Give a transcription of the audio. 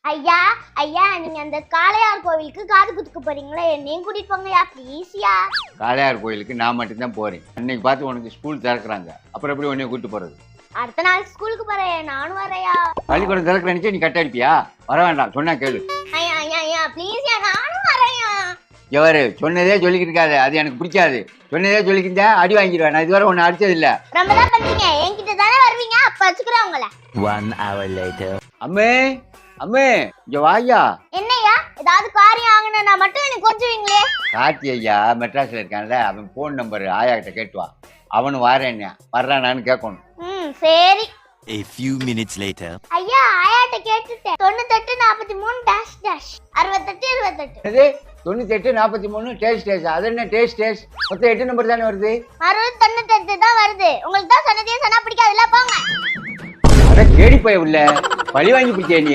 ஐயா ஐயா நீங்க அந்த காளையார் கோவிலுக்கு காது குத்துக்கு போறீங்களா, என்னையும் கூட்டிட்டு போங்கயா ப்ளீஸ்யா. காளையார் கோயிலுக்கு நான் மட்டும்தான் போறேன். அன்னைக்கு பார்த்து உனக்கு ஸ்கூல் திறக்கிறாங்க, அப்புறம் எப்படி உன்னை கூட்டு போறது? அடுத்த நாள் ஸ்கூலுக்கு போறேன், நானும் வரேயா. பள்ளிக்கூடம் திறக்கிற நினைச்சு நீ கட்ட அடிப்பியா? வர வேண்டாம், சொன்னா கேளு. ஐயா ஐயா ஐயா ப்ளீஸ்யா, நானும் வரேயா. எவரு சொன்னதே சொல்லிக்கிட்டு இருக்காது, அது எனக்கு பிடிக்காது. சொன்னதே சொல்லிக்கிட்டா அடி வாங்கிடுவேன். நான் இதுவரை ஒன்னு அடிச்சது இல்ல. ரொம்ப தான் பண்றீங்க, என்கிட்ட தானே வருவீங்க, அப்ப வச்சுக்கிறேன் உங்களை. 1 hour later. அம்மே அம்மே இங்க வாயா. என்னய்யா ஏதாவது காரியம் ஆகணும்னா மட்டும் எனக்கு கொஞ்சுவீங்களே. கார்த்தி ஐயா மெட்ராஸ்ல இருக்கான்ல, அவன் போன் நம்பர் ஆயா கிட்ட கேட்டுவா. அவனு வாரேன் வர்றானான்னு கேட்கணும். சரி. A few minutes later. ஐயா ஆயாட்ட கேட்டுட்டேன். 98 43 டேஷ் டேஷ் 68 28. அது 98 43 டேஸ்ட் டேஸ்ட். அது என்ன டேஸ்ட் டேஸ்ட்? மொத்தம் 8 நம்பர் தானே வருது. 98 தான் வருது. உங்களுக்கு தான் சொன்னதே சொன்னா பிடிக்காதுல்ல, போங்க. அட கேடி போய் உள்ள பழி வாங்கி பிடிச்சே நீ.